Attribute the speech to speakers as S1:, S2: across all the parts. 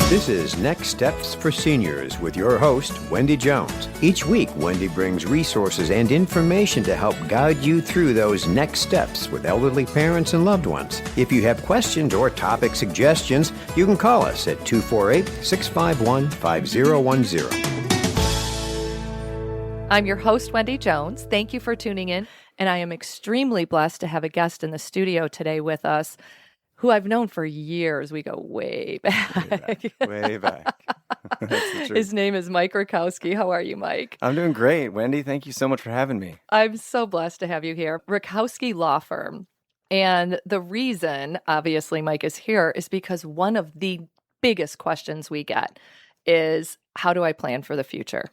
S1: This is Next Steps for Seniors with your host, Wendy Jones. Each week, Wendy brings resources and information to help guide you through those next steps with elderly parents and loved ones. If you have questions or topic suggestions, you can call us at 248-651-5010.
S2: I'm your host, Wendy Jones. Thank you for tuning in, and I am extremely blessed to have a guest in the studio today with us who I've known for years. We go way back.
S3: Way back. That's the truth.
S2: His name is Mike Rutkowski. How are you, Mike?
S3: I'm doing great, Wendy. Thank you so much for having me.
S2: I'm so blessed to have you here. Rutkowski Law Firm. And the reason, obviously, Mike is here is because one of the biggest questions we get is, how do I plan for the future?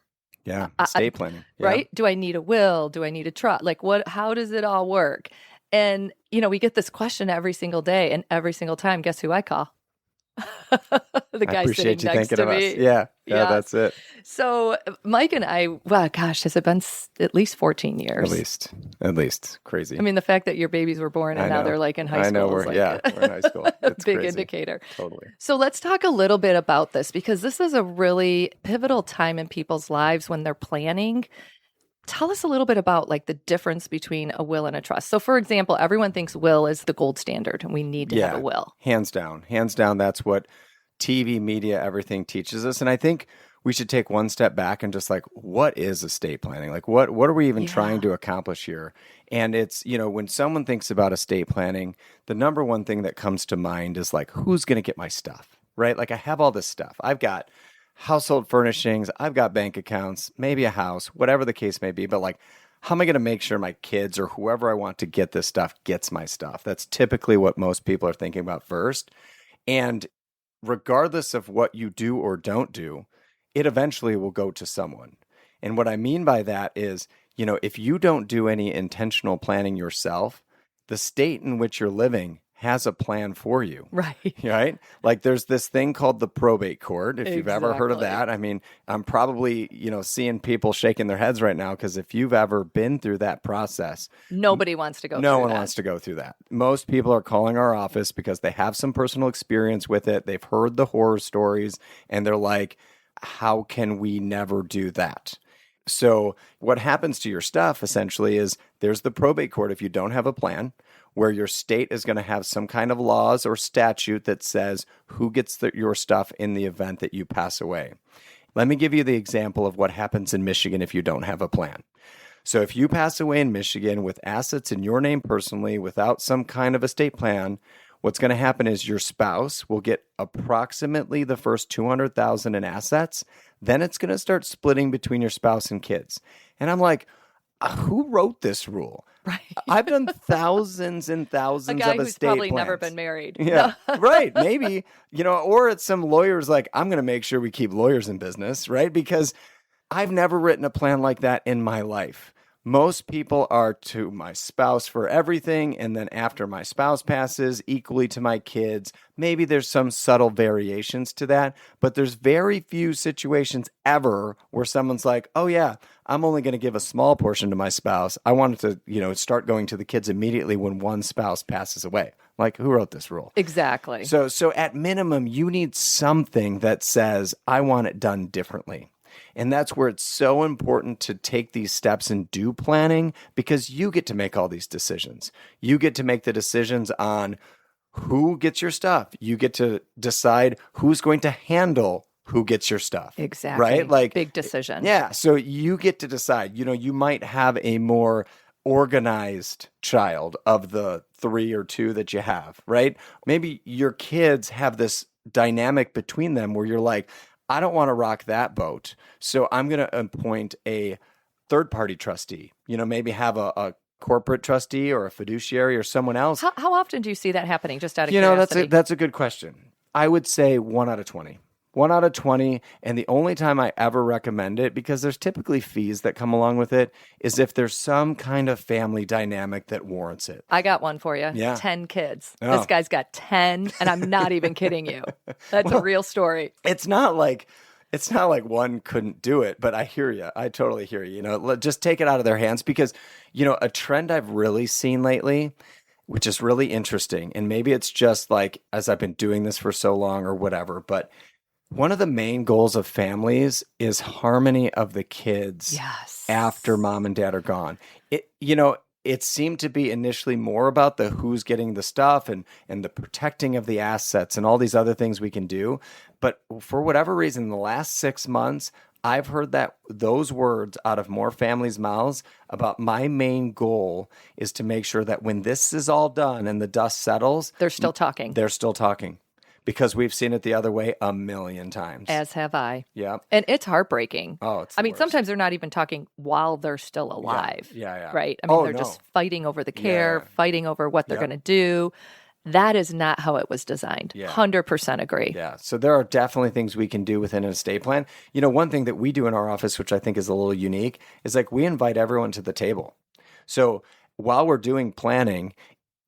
S3: Yeah, estate planning. Yeah.
S2: Right? Do I need a will? Do I need a trust? Like, how does it all work? And, we get this question every single day, and every single time, guess who I call? The guy sitting next to me.
S3: Yeah, that's it.
S2: So Mike and I, well, gosh, has it been at least 14 years?
S3: At least. Crazy.
S2: I mean, the fact that your babies were born and now they're like in high school.
S3: I know, we're in high school. It's
S2: big
S3: crazy.
S2: indicator.
S3: Totally.
S2: So let's talk a little bit about this, because this is a really pivotal time in people's lives when they're planning. Tell us a little bit about like the difference between a will and a trust. So for example, everyone thinks will is the gold standard and we need to have a will. Hands
S3: down. That's what TV, media, everything teaches us. And I think we should take one step back and just like, what is estate planning? Like what are we even trying to accomplish here? And it's, when someone thinks about estate planning, the number one thing that comes to mind is like, who's going to get my stuff, right? Like I have all this stuff. I've got household furnishings, I've got bank accounts, maybe a house, whatever the case may be. But like, how am I going to make sure my kids or whoever I want to get this stuff gets my stuff? That's typically what most people are thinking about first. And regardless of what you do or don't do, it eventually will go to someone. And what I mean by that is, if you don't do any intentional planning yourself, the state in which you're living has a plan for you. Right? Like there's this thing called the probate court. If you've ever heard of that, I mean, I'm probably, seeing people shaking their heads right now because if you've ever been through that process,
S2: nobody wants to go through that.
S3: No one wants to go through that. Most people are calling our office because they have some personal experience with it. They've heard the horror stories and they're like, how can we never do that? So what happens to your stuff essentially is there's the probate court if you don't have a plan, where your state is going to have some kind of laws or statute that says who gets your stuff in the event that you pass away. Let me give you the example of what happens in Michigan if you don't have a plan. So if you pass away in Michigan with assets in your name personally without some kind of estate plan, what's going to happen is your spouse will get approximately the first $200,000 in assets. Then it's going to start splitting between your spouse and kids. And I'm like, who wrote this rule?
S2: Right.
S3: I've done thousands and thousands of estate plans.
S2: A guy who's probably never been married.
S3: Yeah, right. Maybe, or it's some lawyers like, I'm going to make sure we keep lawyers in business, right? Because I've never written a plan like that in my life. Most people are to my spouse for everything, and then after my spouse passes, equally to my kids. Maybe there's some subtle variations to that, but there's very few situations ever where someone's like, oh yeah, I'm only going to give a small portion to my spouse. I want it to, start going to the kids immediately when one spouse passes away. Like, who wrote this rule?
S2: Exactly.
S3: So at minimum, you need something that says, I want it done differently. And that's where it's so important to take these steps and do planning, because you get to make all these decisions. You get to make the decisions on who gets your stuff. You get to decide who's going to handle who gets your stuff.
S2: Exactly.
S3: Right? Like,
S2: big decision.
S3: Yeah. So you get to decide. You might have a more organized child of the 3 or 2 that you have, right? Maybe your kids have this dynamic between them where you're like, I don't want to rock that boat, so I'm going to appoint a third-party trustee. Maybe have a corporate trustee or a fiduciary or someone else.
S2: How often do you see that happening, just out of curiosity?
S3: That's a good question. I would say 1 out of 20. 1 out of 20, and the only time I ever recommend it, because there's typically fees that come along with it, is if there's some kind of family dynamic that warrants it.
S2: I got one for you.
S3: Yeah.
S2: 10 kids.
S3: Oh.
S2: This guy's got 10, and I'm not even kidding you. That's a real story.
S3: It's not like one couldn't do it, but I hear you. I totally hear you. Just take it out of their hands, because, a trend I've really seen lately, which is really interesting, and maybe it's just like, as I've been doing this for so long or whatever, but One of the main goals of families is harmony of the kids
S2: Yes.
S3: after mom and dad are gone. It seemed to be initially more about the who's getting the stuff and the protecting of the assets and all these other things we can do. But for whatever reason, in the last 6 months, I've heard those words out of more families' mouths about my main goal is to make sure that when this is all done and the dust settles,
S2: They're still talking.
S3: they're still talking. Because we've seen it the other way a million times.
S2: As have I.
S3: Yeah.
S2: And it's heartbreaking.
S3: Oh, it's
S2: I
S3: the
S2: mean,
S3: worst.
S2: sometimes they're not even talking while they're still alive.
S3: Yeah.
S2: Right? I mean, they're
S3: no.
S2: just fighting over the care,
S3: Yeah.
S2: fighting over what they're
S3: Yep.
S2: going to do. That is not how it was designed.
S3: Yeah.
S2: 100% agree.
S3: Yeah. So there are definitely things we can do within an estate plan. One thing that we do in our office, which I think is a little unique, is like we invite everyone to the table. So while we're doing planning,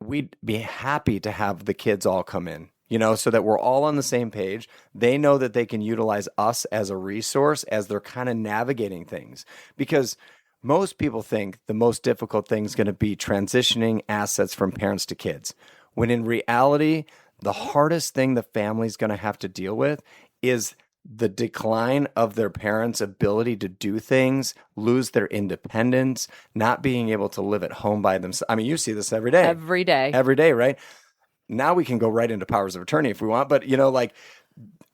S3: we'd be happy to have the kids all come in. So that we're all on the same page. They know that they can utilize us as a resource as they're kind of navigating things. Because most people think the most difficult thing is going to be transitioning assets from parents to kids. When in reality, the hardest thing the family's going to have to deal with is the decline of their parents' ability to do things, lose their independence, not being able to live at home by themselves. I mean, you see this every day.
S2: Every day.
S3: Every day, right? Now we can go right into powers of attorney if we want, but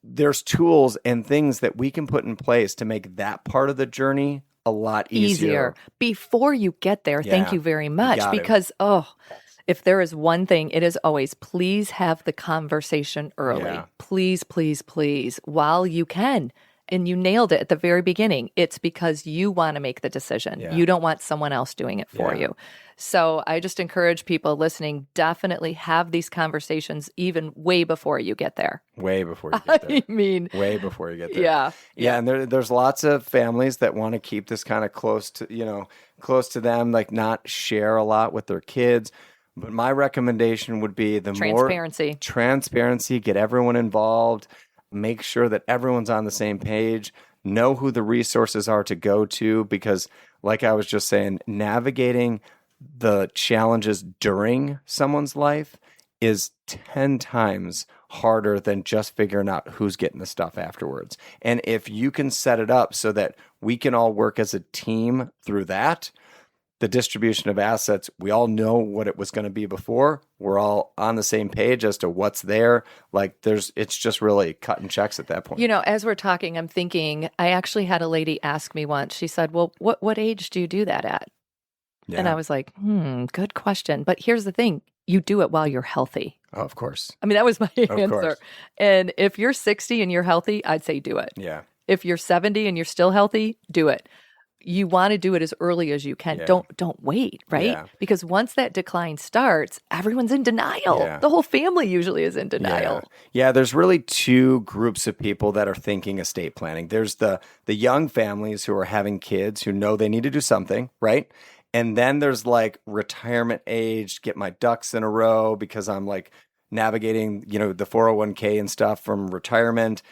S3: there's tools and things that we can put in place to make that part of the journey a lot easier.
S2: Before you get there, thank
S3: Yeah.
S2: you very much.
S3: Got it.
S2: Because, if there is one thing, it is always please have the conversation early.
S3: Yeah.
S2: Please, please, please, while you can. And you nailed it at the very beginning. It's because you want to make the decision.
S3: Yeah.
S2: You don't want someone else doing it for
S3: Yeah.
S2: you. So I just encourage people listening, definitely have these conversations even way before you get there.
S3: Way before you get there.
S2: I mean,
S3: Way before you get there.
S2: yeah.
S3: And there's lots of families that want to keep this kind of close to them, like not share a lot with their kids. But my recommendation would be transparency, get everyone involved, make sure that everyone's on the same page, know who the resources are to go to, because like I was just saying, navigating the challenges during someone's life is 10 times harder than just figuring out who's getting the stuff afterwards. And if you can set it up so that we can all work as a team through that, the distribution of assets, we all know what it was going to be before. We're all on the same page as to what's there. It's just really cutting checks at that point.
S2: As we're talking, I'm thinking, I actually had a lady ask me once, she said, well, what age do you do that at?
S3: Yeah.
S2: And I was like, good question. But here's the thing, you do it while you're healthy.
S3: Oh, of course.
S2: I mean, that was my
S3: Of
S2: answer.
S3: course.
S2: And if you're 60 and you're healthy, I'd say do it.
S3: Yeah.
S2: If you're 70 and you're still healthy, do it. You want to do it as early as you can.
S3: Yeah.
S2: Don't wait, right?
S3: Yeah.
S2: Because once that decline starts, everyone's in denial.
S3: Yeah.
S2: The whole family usually is in denial.
S3: Yeah, there's really two groups of people that are thinking estate planning. There's the young families who are having kids who know they need to do something, right? And then there's like retirement age, get my ducks in a row because I'm like navigating, the 401k and stuff from retirement.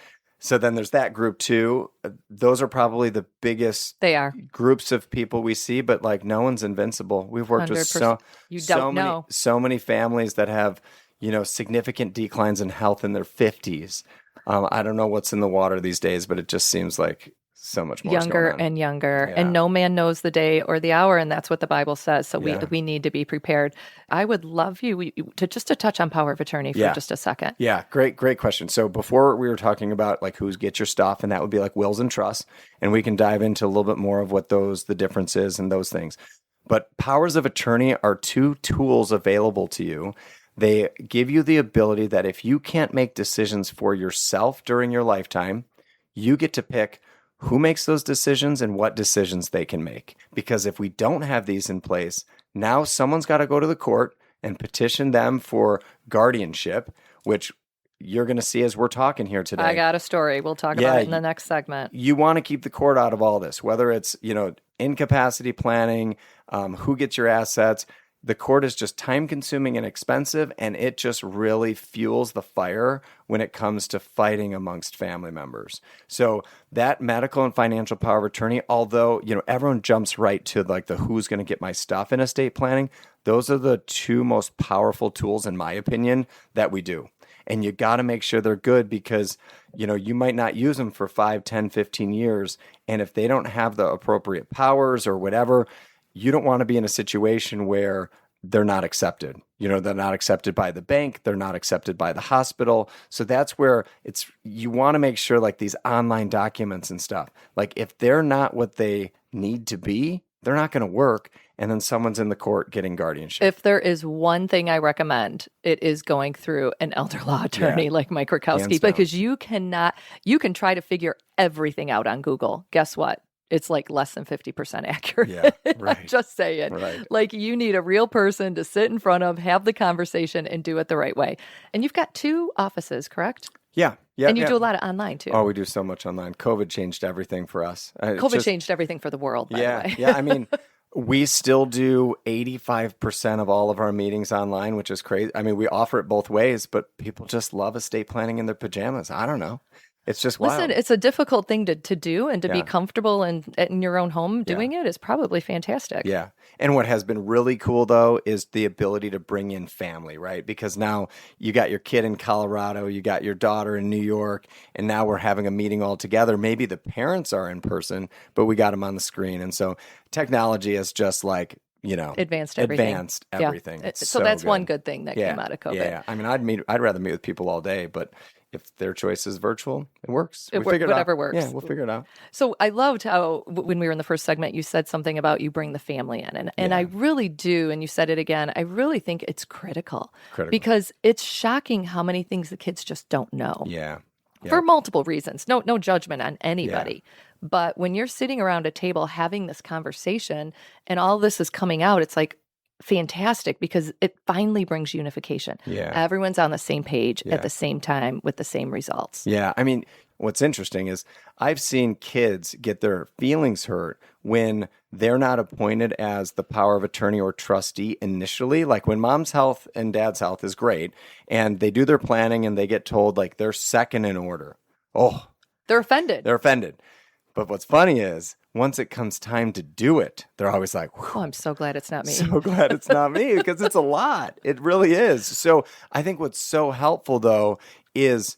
S3: So then there's that group too. Those are probably the biggest
S2: They are.
S3: groups of people we see, but like no one's invincible. We've worked with
S2: 100%. You don't know.
S3: so many families that have, significant declines in health in their 50s. I don't know what's in the water these days, but it just seems like so much more
S2: Younger
S3: going on.
S2: and younger.
S3: Yeah.
S2: And no man knows the day or the hour. And that's what the Bible says. So
S3: Yeah.
S2: we need to be prepared. I would love you to touch on power of attorney for
S3: Yeah.
S2: just a second.
S3: Yeah, great question. So before we were talking about like who's get your stuff, and that would be like wills and trusts, and we can dive into a little bit more of what the difference is and those things. But powers of attorney are two tools available to you. They give you the ability that if you can't make decisions for yourself during your lifetime, you get to pick who makes those decisions and what decisions they can make. Because if we don't have these in place, now someone's got to go to the court and petition them for guardianship, which you're going to see as we're talking here today.
S2: I got a story. We'll talk about it in the next segment.
S3: You want to keep the court out of all this, whether it's, incapacity planning, who gets your assets. The court is just time consuming and expensive, and it just really fuels the fire when it comes to fighting amongst family members. So that medical and financial power of attorney, although, everyone jumps right to like the who's going to get my stuff in estate planning, those are the two most powerful tools, in my opinion, that we do. and you got to make sure they're good because, you might not use them for 5, 10, 15 years. And if they don't have the appropriate powers or whatever, you don't want to be in a situation where they're not accepted. They're not accepted by the bank. They're not accepted by the hospital. So that's where you want to make sure like these online documents and stuff, like if they're not what they need to be, they're not going to work. And then someone's in the court getting guardianship.
S2: If there is one thing I recommend, it is going through an elder law attorney like Mike Rutkowski, because you can try to figure everything out on Google. Guess what? It's like less than 50% accurate.
S3: Yeah, right.
S2: I'm just saying.
S3: Right.
S2: Like you need a real person to sit in front of, have the conversation, and do it the right way. And you've got 2 offices, correct?
S3: Yeah. Yeah.
S2: And you do a lot of online too.
S3: Oh, we do so much online. COVID changed everything for us.
S2: COVID changed everything for the world, by the way.
S3: Yeah. I mean, we still do 85% of all of our meetings online, which is crazy. I mean, we offer it both ways, but people just love estate planning in their pajamas. I don't know. It's just wild.
S2: Listen, it's a difficult thing to do, and to be comfortable in your own home doing it is probably fantastic.
S3: Yeah. And what has been really cool, though, is the ability to bring in family, right? Because now you got your kid in Colorado, you got your daughter in New York, and now we're having a meeting all together. Maybe the parents are in person, but we got them on the screen. And so technology is just like,
S2: advanced everything.
S3: Yeah.
S2: So that's one good thing that came out of COVID.
S3: Yeah. I mean, I'd rather meet with people all day, but if their choice is virtual, it works.
S2: Whatever works.
S3: Yeah, we'll figure it out.
S2: So I loved how when we were in the first segment, you said something about you bring the family in. And I really do, and you said it again, I really think it's critical. Because it's shocking how many things the kids just don't know.
S3: Yeah.
S2: For multiple reasons. No judgment on anybody. Yeah. But when you're sitting around a table having this conversation and all this is coming out, it's like, fantastic, because it finally brings unification.
S3: Yeah.
S2: Everyone's on the same page at the same time with the same results.
S3: Yeah. I mean, what's interesting is I've seen kids get their feelings hurt when they're not appointed as the power of attorney or trustee initially. Like when mom's health and dad's health is great and they do their planning and they get told like they're second in order. Oh,
S2: they're offended.
S3: But what's funny is once it comes time to do it, they're always like,
S2: oh, I'm so glad it's not me.
S3: So glad it's not me, because it's a lot. It really is. So I think what's so helpful, though, is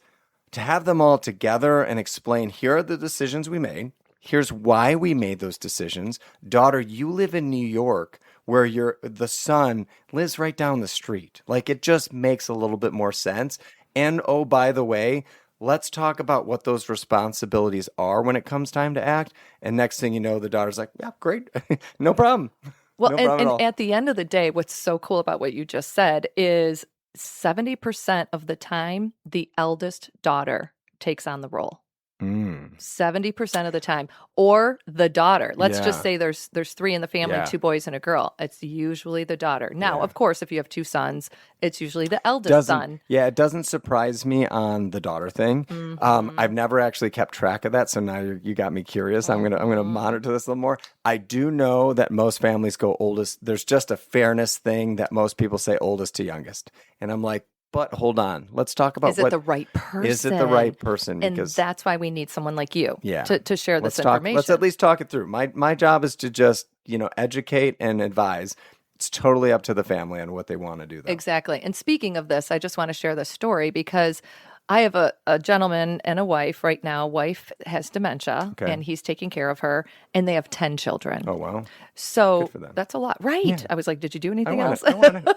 S3: to have them all together and explain, here are the decisions we made. Here's why we made those decisions. Daughter, you live in New York where the son lives right down the street. Like it just makes a little bit more sense. And oh, by the way, let's talk about what those responsibilities are when it comes time to act. And next thing you know, the daughter's like, yeah, great. No problem.
S2: Well, no problem and at the end of the day, what's so cool about what you just said is 70% of the time, the eldest daughter takes on the role. 70% of the time, or the daughter. Let's just say there's 3 in the family, 2 boys and a girl. It's usually the daughter. Now, of course, if you have 2 sons, it's usually the eldest son.
S3: Yeah, it doesn't surprise me on the daughter thing. I've never actually kept track of that, so now you got me curious. I'm gonna monitor this a little more. I do know that most families go oldest. There's just a fairness thing that most people say oldest to youngest, and I'm like, but hold on, let's talk about
S2: is it the right person?
S3: Is it the right person?
S2: Because that's why we need someone like you to share this information.
S3: Let's at least talk it through. My job is to just, educate and advise. It's totally up to the family on what they want to do, though.
S2: Exactly. And speaking of this, I just want to share this story because I have a gentleman and a wife right now. Wife has dementia, and he's taking care of her, and they have 10 children.
S3: Oh, wow.
S2: So that's a lot. Right. Yeah. I was like, did you do anything else?
S3: I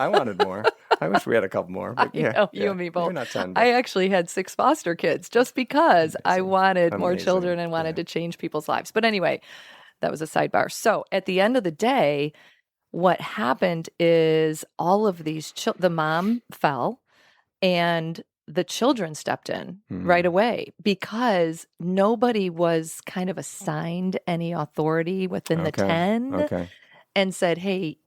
S3: wanted more. I wish we had a couple more. But
S2: you and me both.
S3: Maybe not 10,
S2: I actually had 6 foster kids just because I wanted more children and wanted to change people's lives. But anyway, that was a sidebar. So at the end of the day, what happened is all of these the mom fell, and the children stepped in right away because nobody was kind of assigned any authority within the 10 and said, hey,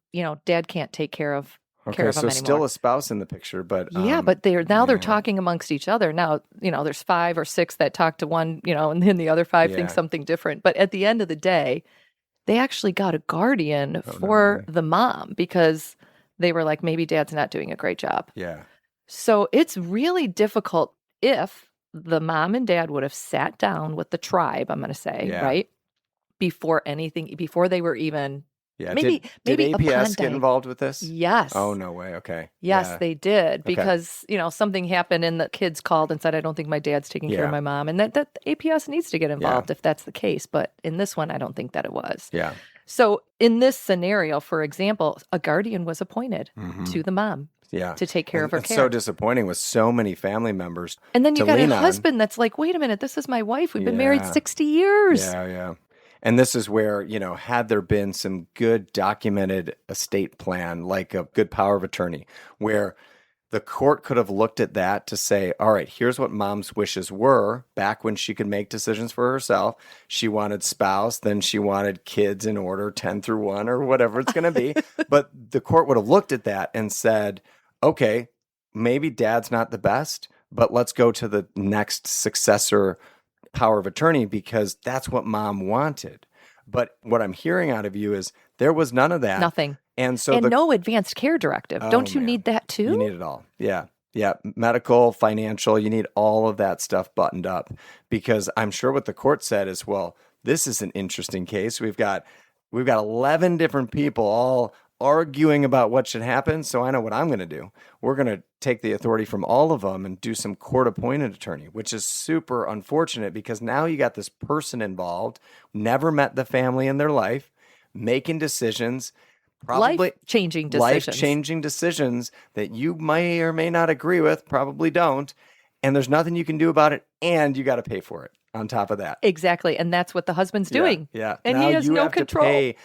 S2: dad can't take care of him anymore.
S3: Still a spouse in the picture, but
S2: but they're talking amongst each other. Now, there's 5 or 6 that talk to one, and then the other 5 think something different. But at the end of the day, they actually got a guardian for the mom because they were like, maybe dad's not doing a great job.
S3: Yeah.
S2: So it's really difficult if the mom and dad would have sat down with the tribe, I'm going to say, right? Before they were even
S3: Yeah.
S2: Maybe
S3: Did
S2: maybe
S3: APS
S2: upon
S3: get involved with this?
S2: Yes.
S3: Oh, no way. Okay.
S2: Yes,
S3: Yeah.
S2: they did
S3: Okay.
S2: because, something happened and the kids called and said, I don't think my dad's taking care of
S3: Yeah.
S2: my mom. And that APS needs to get
S3: Yeah.
S2: involved if that's the case. But in this one, I don't think that it was.
S3: Yeah.
S2: So in this scenario, for example, a guardian was appointed to the mom
S3: Yeah.
S2: to take care of her
S3: It's
S2: care.
S3: so disappointing with so many family members
S2: And then you
S3: to
S2: got a
S3: lean on.
S2: husband that's like, wait a minute, this is my wife. We've been married
S3: Yeah.
S2: 60 years.
S3: Yeah, yeah. And this is where, had there been some good documented estate plan, like a good power of attorney, where the court could have looked at that to say, all right, here's what mom's wishes were back when she could make decisions for herself. She wanted spouse, then she wanted kids in order 10 through 1 or whatever it's going to be. But the court would have looked at that and said, okay, maybe dad's not the best, but let's go to the next successor power of attorney because that's what mom wanted. But what I'm hearing out of you is there was none of that.
S2: Nothing.
S3: And so
S2: no advanced care directive.
S3: Oh,
S2: Don't you
S3: man.
S2: need that too?
S3: You need it all. Yeah. Yeah. Medical, financial, you need all of that stuff buttoned up because I'm sure what the court said is, well, this is an interesting case. We've got 11 different people all arguing about what should happen. So I know what I'm going to do. We're going to take the authority from all of them and do some court appointed attorney, which is super unfortunate because now you got this person involved, never met the family in their life, making decisions, probably
S2: life-changing
S3: decisions that you may or may not agree with, probably don't. And there's nothing you can do about it. And you got to pay for it on top of that.
S2: Exactly. And that's what the husband's doing.
S3: Yeah.
S2: And
S3: now
S2: he has
S3: you
S2: no
S3: have
S2: control.
S3: to pay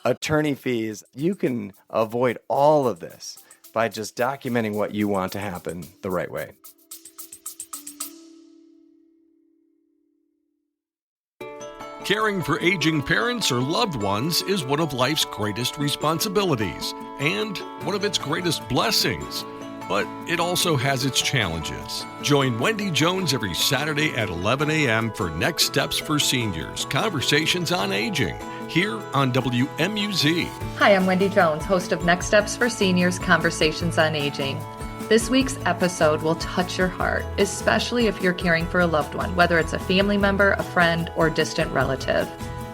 S3: attorney fees. You can avoid all of this by just documenting what you want to happen the right way.
S4: Caring for aging parents or loved ones is one of life's greatest responsibilities and one of its greatest blessings. But it also has its challenges. Join Wendy Jones every Saturday at 11 a.m. for Next Steps for Seniors, Conversations on Aging, here on WMUZ.
S2: Hi, I'm Wendy Jones, host of Next Steps for Seniors, Conversations on Aging. This week's episode will touch your heart, especially if you're caring for a loved one, whether it's a family member, a friend, or distant relative.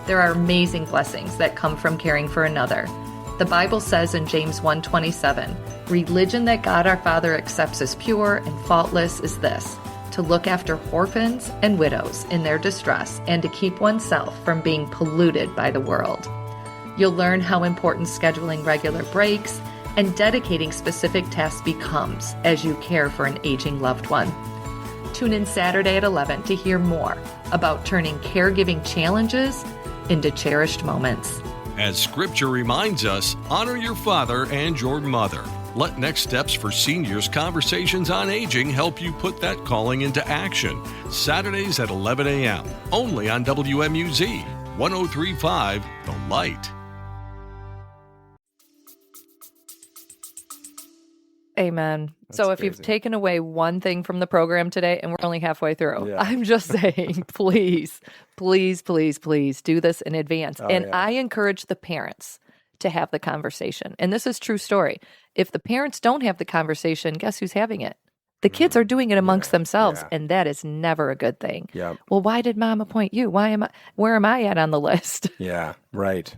S2: There are amazing blessings that come from caring for another. The Bible says in James 1:27, religion that God our Father accepts as pure and faultless is this, to look after orphans and widows in their distress and to keep oneself from being polluted by the world. You'll learn how important scheduling regular breaks and dedicating specific tasks becomes as you care for an aging loved one. Tune in Saturday at 11 to hear more about turning caregiving challenges into cherished moments.
S4: As Scripture reminds us, honor your father and your mother. Let Next Steps for Seniors, Conversations on Aging help you put that calling into action. Saturdays at 11 a.m. only on WMUZ 103.5 The Light.
S2: Amen.
S3: That's
S2: So if you've
S3: crazy.
S2: taken away one thing from the program today, and we're only halfway through,
S3: Yeah.
S2: I'm just saying, please, please, please, please do this in advance.
S3: Oh,
S2: and
S3: yeah.
S2: I encourage the parents to have the conversation. And this is true story. If the parents don't have the conversation, guess who's having it? The kids are doing it amongst themselves,
S3: yeah.
S2: and that is never a good thing.
S3: Yep.
S2: Well, why did mom appoint you? Where am I at on the list?
S3: Yeah, right.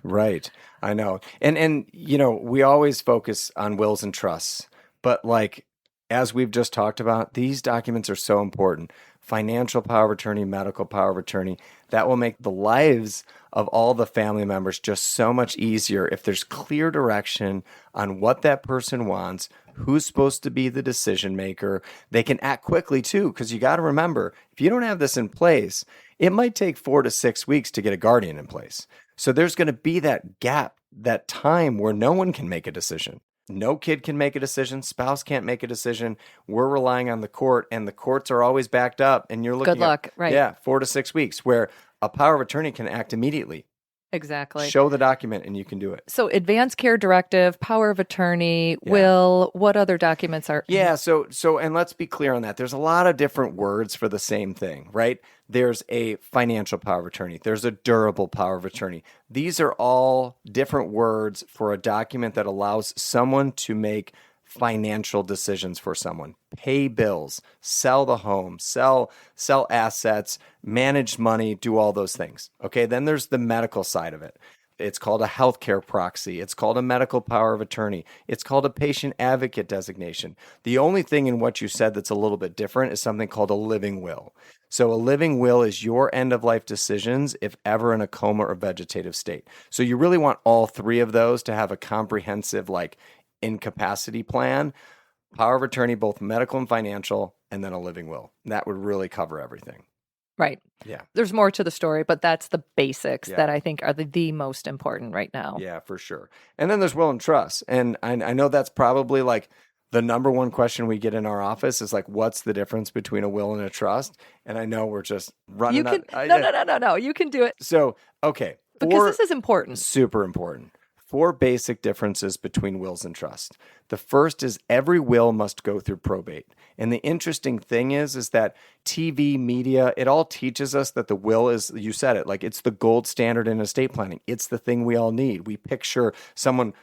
S3: I know. And we always focus on wills and trusts, but like as we've just talked about, these documents are so important. Financial power of attorney, medical power of attorney, that will make the lives of all the family members just so much easier if there's clear direction on what that person wants, who's supposed to be the decision maker. They can act quickly too, because you got to remember, if you don't have this in place, it might take 4 to 6 weeks to get a guardian in place. So there's going to be that gap, that time where no one can make a decision. No kid can make a decision. Spouse can't make a decision. We're relying on the court, and the courts are always backed up. And you're looking
S2: Good luck, right.
S3: Yeah, 4 to 6 weeks, where a power of attorney can act immediately.
S2: Exactly.
S3: Show the document, and you can do it.
S2: So advanced care directive, power of attorney, will, what other documents are?
S3: Yeah, so and let's be clear on that. There's a lot of different words for the same thing, right? There's a financial power of attorney. There's a durable power of attorney. These are all different words for a document that allows someone to make financial decisions for someone. Pay bills, sell the home, sell assets, manage money, do all those things. Okay, then there's the medical side of it. it's called a healthcare proxy. It's called a medical power of attorney. It's called a patient advocate designation. The only thing in what you said that's a little bit different is something called a living will. So a living will is your end of life decisions if ever in a coma or vegetative state. So you really want all three of those to have a comprehensive like incapacity plan, power of attorney, both medical and financial, and then a living will. That would really cover everything.
S2: Right.
S3: Yeah.
S2: There's more to the story, but that's the basics
S3: Yeah.
S2: that I think are the most important right now.
S3: Yeah, for sure. And then there's will and trust. And I know that's probably like the number one question we get in our office is like, what's the difference between a will and a trust? And I know we're just running
S2: You can
S3: out.
S2: no. You can do it
S3: So, okay.
S2: because this is important.
S3: Super important. 4 basic differences between wills and trust. The first is every will must go through probate. And the interesting thing is that TV, media, it all teaches us that the will is, you said it, like it's the gold standard in estate planning. It's the thing we all need. We picture someone,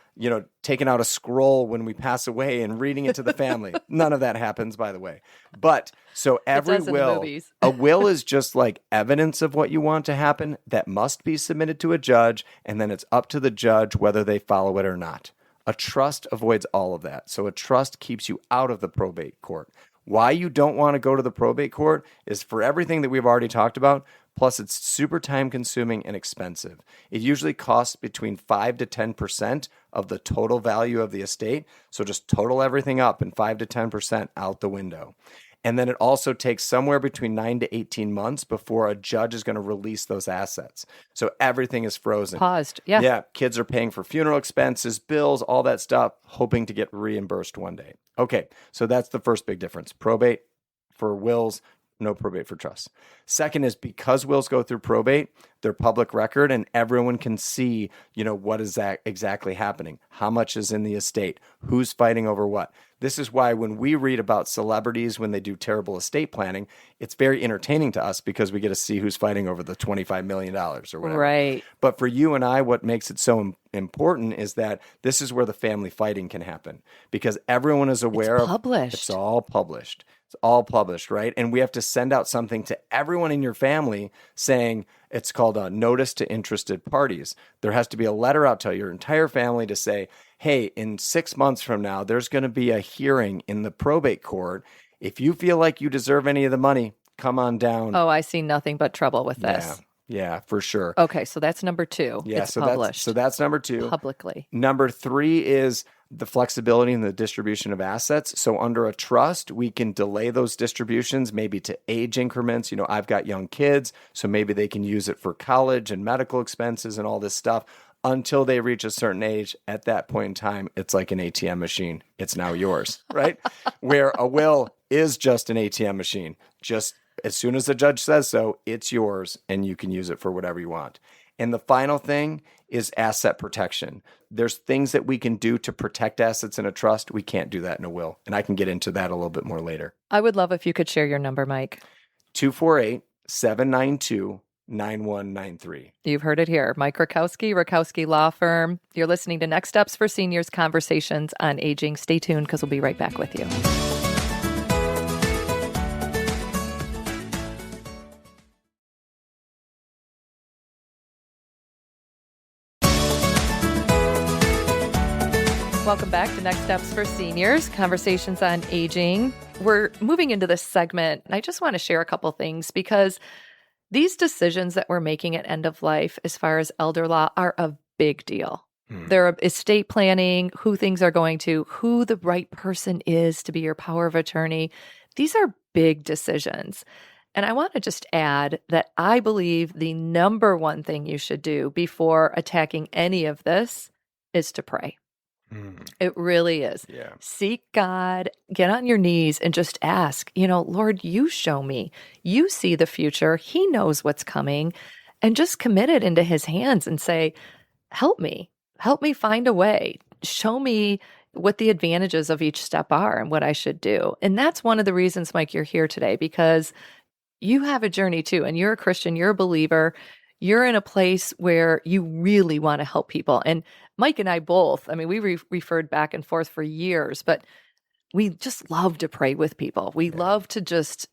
S3: taking out a scroll when we pass away and reading it to the family. None of that happens, by the way. But so every
S2: does in the
S3: will,
S2: movies.
S3: a will is just like evidence of what you want to happen that must be submitted to a judge, and then it's up to the judge whether they follow it or not. A trust avoids all of that. So a trust keeps you out of the probate court. Why you don't want to go to the probate court is for everything that we've already talked about, plus it's super time consuming and expensive. It usually costs between 5 to 10% of the total value of the estate. So just total everything up and 5 to 10% out the window. And then it also takes somewhere between 9 to 18 months before a judge is going to release those assets. So everything is frozen.
S2: Paused. Yeah.
S3: Yeah. Kids are paying for funeral expenses, bills, all that stuff, hoping to get reimbursed one day. Okay. So that's the first big difference. Probate for wills, no probate for trusts. Second is because wills go through probate, they're public record and everyone can see, what is that exactly happening? How much is in the estate? Who's fighting over what? This is why when we read about celebrities when they do terrible estate planning, it's very entertaining to us because we get to see who's fighting over the $25 million or whatever.
S2: Right.
S3: But for you and I, what makes it so important is that this is where the family fighting can happen because everyone is aware
S2: It's published.
S3: It's all published. It's all published, right? And we have to send out something to everyone in your family saying it's called a notice to interested parties. There has to be a letter out to your entire family to say, hey, in 6 months from now, there's going to be a hearing in the probate court. If you feel like you deserve any of the money, come on down.
S2: Oh, I see nothing but trouble with this.
S3: Yeah, for sure.
S2: Okay, so that's number 2.
S3: Yeah,
S2: it's
S3: so
S2: published.
S3: that's number 2.
S2: Publicly.
S3: Number 3 is the flexibility in the distribution of assets. So under a trust, we can delay those distributions maybe to age increments. I've got young kids, so maybe they can use it for college and medical expenses and all this stuff until they reach a certain age. At that point in time, it's like an ATM machine. It's now yours, right? Where a will is just an ATM machine. Just as soon as the judge says so, it's yours and you can use it for whatever you want. And the final thing is asset protection. There's things that we can do to protect assets in a trust. We can't do that in a will. And I can get into that a little bit more later.
S2: I would love if you could share your number, Mike.
S3: 248-792-9193.
S2: You've heard it here. Mike Rutkowski Law Firm. You're listening to Next Steps for Seniors, Conversations on Aging. Stay tuned because we'll be right back with you. Welcome back to Next Steps for Seniors, Conversations on Aging. We're moving into this segment, and I just want to share a couple things because these decisions that we're making at end of life as far as elder law are a big deal. They're estate planning, who things are going to, who the right person is to be your power of attorney. These are big decisions. And I want to just add that I believe the number one thing you should do before attacking any of this is to pray. It really is.
S3: Yeah.
S2: Seek God, get on your knees and just ask, Lord, you show me. You see the future. He knows what's coming. And just commit it into his hands and say, help me find a way. Show me what the advantages of each step are and what I should do. And that's one of the reasons, Mike, you're here today, because you have a journey too. And you're a Christian, you're a believer. You're in a place where you really want to help people. And Mike and I both, we referred back and forth for years, but we just love to pray with people. We love to just,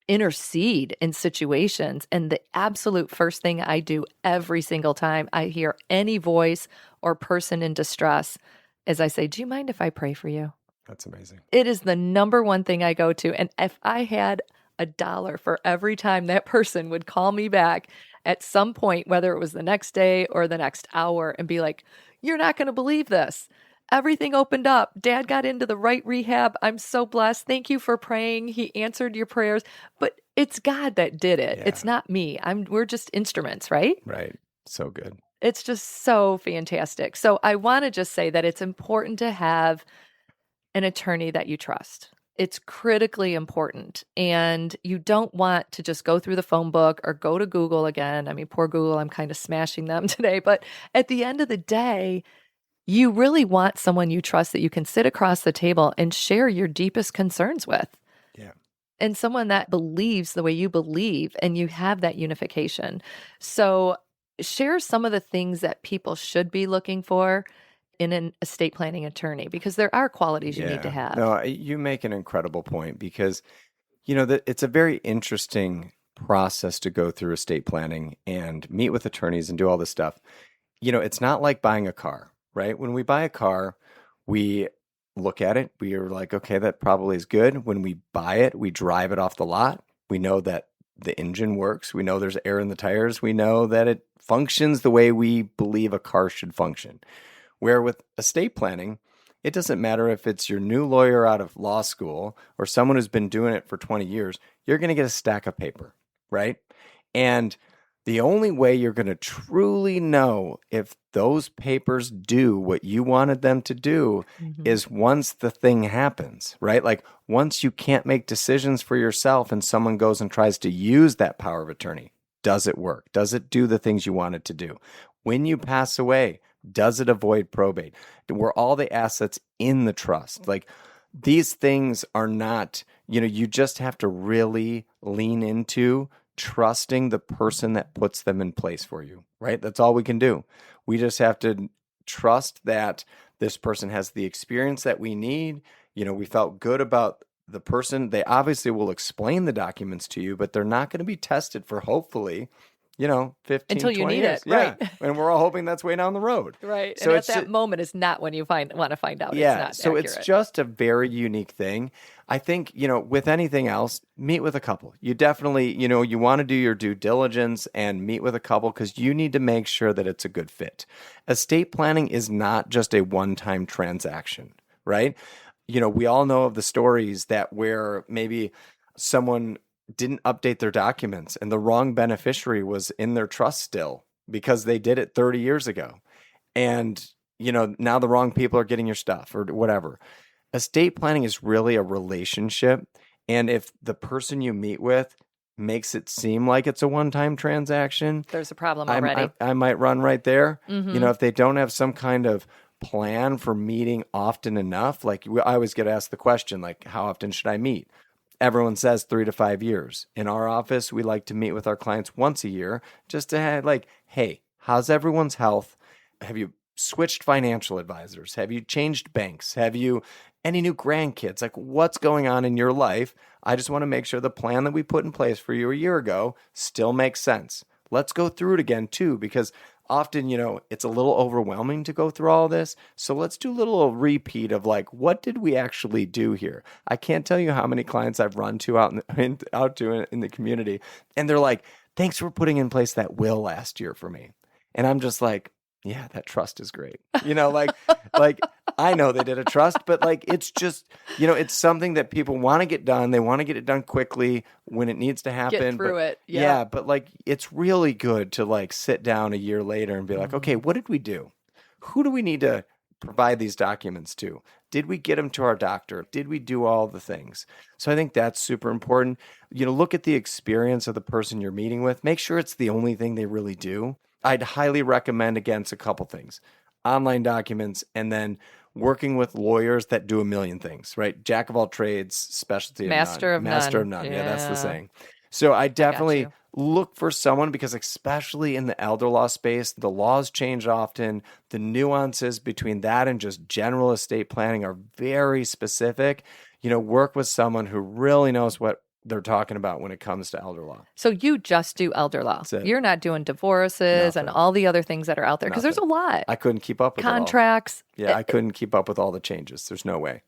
S2: intercede in situations. And the absolute first thing I do every single time I hear any voice or person in distress is I say, "Do you mind if I pray for you?"
S3: That's amazing.
S2: It is the number one thing I go to. And if I had $1 for every time that person would call me back at some point, whether it was the next day or the next hour, and be like, "You're not going to believe this. Everything opened up. Dad got into the right rehab. I'm so blessed. Thank you for praying. He answered your prayers." But it's God that did it.
S3: Yeah.
S2: It's not me. We're just instruments, right?
S3: Right. So good.
S2: It's just so fantastic. So I want to just say that it's important to have an attorney that you trust. It's critically important. And you don't want to just go through the phone book or go to Google again. I mean, poor Google, I'm kind of smashing them today. But at the end of the day, you really want someone you trust that you can sit across the table and share your deepest concerns with.
S3: Yeah.
S2: And someone that believes the way you believe, and you have that unification. So share some of the things that people should be looking for in an estate planning attorney, because there are qualities you need to have.
S3: No, you make an incredible point, because, that it's a very interesting process to go through estate planning and meet with attorneys and do all this stuff. It's not like buying a car, right? When we buy a car, we look at it. We are like, okay, that probably is good. When we buy it, we drive it off the lot. We know that the engine works. We know there's air in the tires. We know that it functions the way we believe a car should function. Where with estate planning, it doesn't matter if it's your new lawyer out of law school or someone who's been doing it for 20 years, you're going to get a stack of paper, right? And the only way you're going to truly know if those papers do what you wanted them to do is once the thing happens, right? Like once you can't make decisions for yourself and someone goes and tries to use that power of attorney, does it work? Does it do the things you want it to do? When you pass away, does it avoid probate? Were all the assets in the trust? Like these things are not, you just have to really lean into trusting the person that puts them in place for you, right? That's all we can do. We just have to trust that this person has the experience that we need. We felt good about the person. They obviously will explain the documents to you, but they're not going to be tested for, hopefully, 15,
S2: until you
S3: 20
S2: need
S3: years.
S2: it, right?
S3: Yeah. And we're all hoping that's way down the road.
S2: Right.
S3: So
S2: And at that moment is not when you want to find out.
S3: Yeah.
S2: It's not
S3: So
S2: accurate.
S3: it's just a very unique thing. I think, with anything else, meet with a couple. You definitely, you want to do your due diligence and meet with a couple because you need to make sure that it's a good fit. Estate planning is not just a one-time transaction, right? We all know of the stories that where maybe someone didn't update their documents and the wrong beneficiary was in their trust still because they did it 30 years ago. And, now the wrong people are getting your stuff or whatever. Estate planning is really a relationship. And if the person you meet with makes it seem like it's a one-time transaction,
S2: there's a problem already.
S3: I might run right there. If they don't have some kind of plan for meeting often enough, like I always get asked the question, like, how often should I meet? Everyone says 3 to 5 years. In our office, we like to meet with our clients once a year just to have like, hey, how's everyone's health? Have you switched financial advisors? Have you changed banks? Have you any new grandkids? Like what's going on in your life? I just want to make sure the plan that we put in place for you a year ago still makes sense. Let's go through it again too, because often, it's a little overwhelming to go through all this. So let's do a little repeat of like, what did we actually do here? I can't tell you how many clients I've run to out in the community. And they're like, thanks for putting in place that will last year for me. And I'm just like, yeah, that trust is great. Like I know they did a trust, but like, it's just, it's something that people want to get done. They want to get it done quickly when it needs to happen.
S2: Get through it.
S3: Yeah. But like, it's really good to like sit down a year later and be like, okay, what did we do? Who do we need to provide these documents to? Did we get them to our doctor? Did we do all the things? So I think that's super important. Look at the experience of the person you're meeting with. Make sure it's the only thing they really do. I'd highly recommend against a couple things: online documents, and then working with lawyers that do a million things, right? Jack of all trades, specialty of
S2: Master
S3: none.
S2: of
S3: Master
S2: none.
S3: of none. Yeah, that's the
S2: Yeah.
S3: saying. So I definitely
S2: you.
S3: look for someone, because especially in the elder law space, the laws change often. The nuances between that and just general estate planning are very specific. Work with someone who really knows what they're talking about when it comes to elder law.
S2: So you just do elder law.
S3: That's it.
S2: You're not doing divorces and all the other things that are out there because there's a lot.
S3: I couldn't keep up with
S2: contracts.
S3: it all. Yeah, I couldn't keep up with all the changes. There's no way.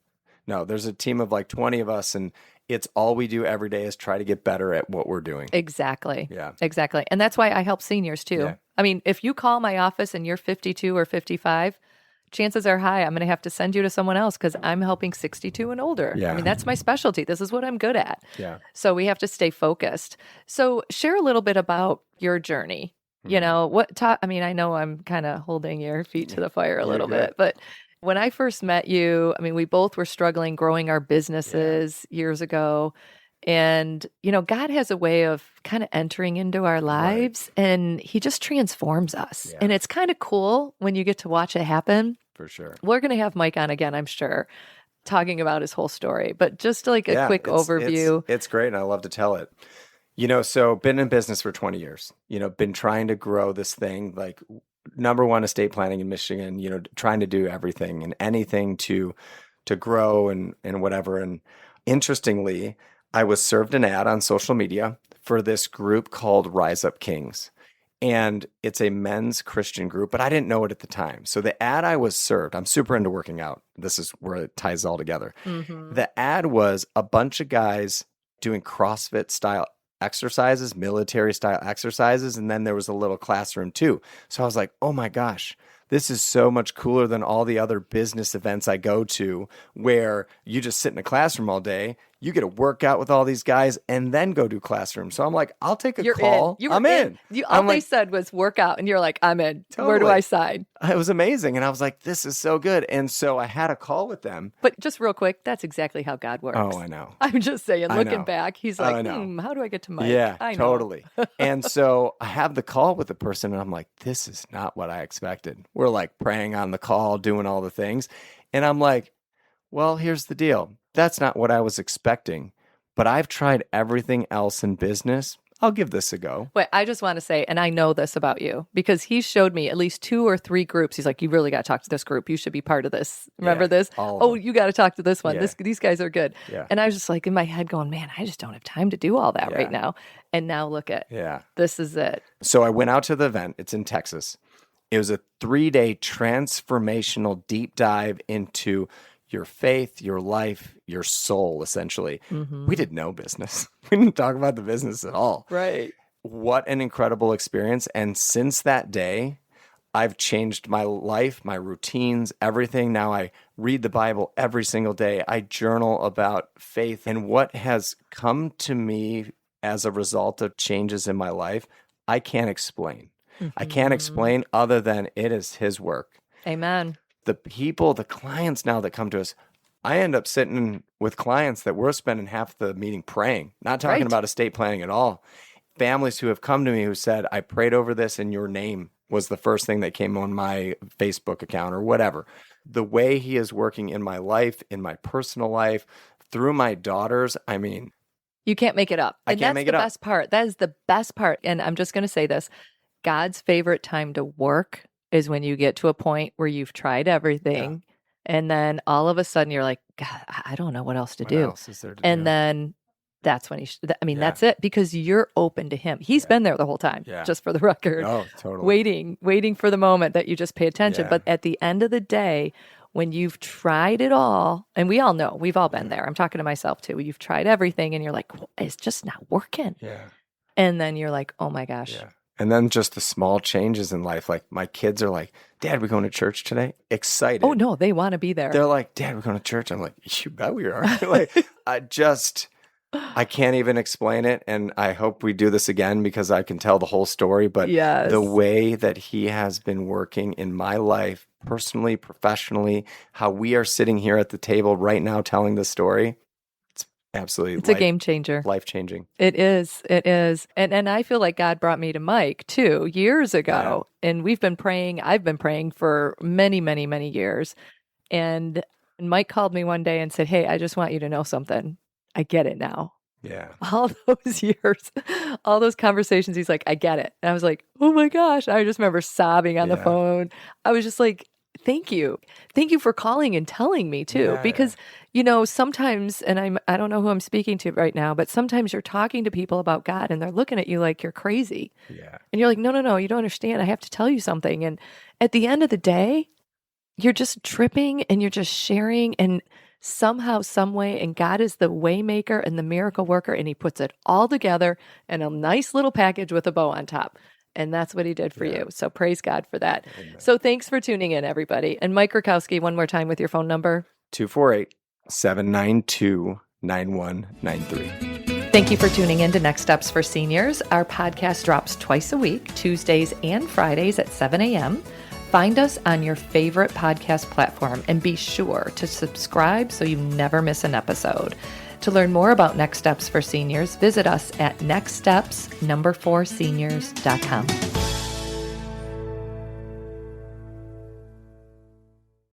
S3: No, there's a team of like 20 of us, and it's all we do every day is try to get better at what we're doing.
S2: Exactly.
S3: Yeah.
S2: Exactly. And that's why I help seniors too.
S3: Yeah.
S2: I mean, if you call my office and you're 52 or 55, chances are high I'm going to have to send you to someone else because I'm helping 62 and older.
S3: Yeah.
S2: I mean, that's my specialty. This is what I'm good at.
S3: Yeah.
S2: So we have to stay focused. So share a little bit about your journey. You know, I mean, I know I'm kind of holding your feet to the fire a little bit, but when I first met you, I mean, we both were struggling growing our businesses years ago. And, you know, God has a way of kind of entering into our lives and he just transforms us.
S3: Yeah.
S2: And it's kind of cool when you get to watch it happen.
S3: For sure.
S2: We're going to have Mike on again, I'm sure, talking about his whole story. But just like a quick overview.
S3: It's great. And I love to tell it. You know, so been in business for 20 years, you know, been trying to grow this thing, like number one estate planning in Michigan, you know, trying to do everything and anything to grow and whatever. And interestingly, I was served an ad on social media for this group called Rise Up Kings. And it's a men's Christian group, but I didn't know it at the time. So the ad I was served, I'm super into working out. This is where it ties all together. Mm-hmm. The ad was a bunch of guys doing CrossFit style exercises, military style exercises. And then there was a little classroom too. So I was like, oh my gosh, this is so much cooler than all the other business events I go to where you just sit in a classroom all day. You get to work out with all these guys and then go do classroom. So I'm like, I'll take a call. I'm in.
S2: All they said was work out. And you're like, I'm in. Totally. Where do I sign?
S3: It was amazing. And I was like, this is so good. And so I had a call with them.
S2: But just real quick, that's exactly how God works.
S3: Oh, I know.
S2: I'm just saying, looking back, he's like, how do I get to Mike?
S3: Yeah,
S2: I know.
S3: Totally. And so I have the call with the person and I'm like, this is not what I expected. We're like praying on the call, doing all the things. And I'm like, well, here's the deal. That's not what I was expecting. But I've tried everything else in business. I'll give this a go.
S2: Wait, I just want to say, and I know this about you, because he showed me at least 2 or 3 groups. He's like, you really got to talk to this group. You should be part of this. Remember this? Oh, you got to talk to this one.
S3: Yeah.
S2: These guys are good.
S3: Yeah.
S2: And I was just like in my head going, man, I just don't have time to do all that right now. And now look at, this is it.
S3: So I went out to the event. It's in Texas. It was a 3-day transformational deep dive into your faith, your life, your soul, essentially. Mm-hmm. We did no business. We didn't talk about the business at all.
S2: Right.
S3: What an incredible experience. And since that day, I've changed my life, my routines, everything. Now I read the Bible every single day. I journal about faith. And what has come to me as a result of changes in my life, I can't explain. Mm-hmm. I can't explain other than it is his work.
S2: Amen.
S3: The people, the clients now that come to us, I end up sitting with clients that we're spending half the meeting praying, not talking about estate planning at all. Families who have come to me who said, I prayed over this and your name was the first thing that came on my Facebook account or whatever. The way he is working in my life, in my personal life, through my daughters, I mean.
S2: You can't make it up.
S3: I can't make it up.
S2: That's the best part. That is the best part. And I'm just going to say this. God's favorite time to work is when you get to a point where you've tried everything and then all of a sudden you're like, God, I don't know what else to do.
S3: Else is there to
S2: and
S3: do?
S2: Then that's when that's it, because you're open to him. He's been there the whole time, just for the record.
S3: Oh, totally.
S2: Waiting for the moment that you just pay attention.
S3: Yeah.
S2: But at the end of the day, when you've tried it all, and we all know, we've all been there. I'm talking to myself too. You've tried everything and you're like, well, it's just not working.
S3: Yeah.
S2: And then you're like, oh my gosh.
S3: Yeah. And then just the small changes in life. Like my kids are like, Dad, we're going to church today? Excited.
S2: Oh, no, they want to be there.
S3: They're like, Dad, we're going to church. I'm like, you bet we are. Like, I can't even explain it. And I hope we do this again because I can tell the whole story. But the way that he has been working in my life, personally, professionally, how we are sitting here at the table right now telling the story, absolutely.
S2: It's a game changer.
S3: Life-changing.
S2: It is. And I feel like God brought me to Mike too years ago. Yeah. And we've been praying. I've been praying for many, many, many years. And Mike called me one day and said, hey, I just want you to know something. I get it now.
S3: Yeah.
S2: All those years, all those conversations, he's like, I get it. And I was like, oh my gosh. I just remember sobbing on the phone. I was just like, thank you. Thank you for calling and telling me too, because sometimes, and I don't know who I'm speaking to right now, but sometimes you're talking to people about God and they're looking at you like you're crazy.
S3: Yeah.
S2: And you're like, no, you don't understand. I have to tell you something. And at the end of the day, you're just tripping and you're just sharing, and somehow, some way, and God is the way maker and the miracle worker, and he puts it all together in a nice little package with a bow on top. And that's what he did for you. So praise God for that.
S3: Amen.
S2: So thanks for tuning in, everybody. And Mike Rutkowski, one more time with your phone number.
S3: 248-792-9193.
S2: Thank you for tuning in to Next Steps for Seniors. Our podcast drops twice a week, Tuesdays and Fridays at 7 a.m. Find us on your favorite podcast platform and be sure to subscribe so you never miss an episode. To learn more about Next Steps for Seniors, visit us at nextsteps4seniors.com.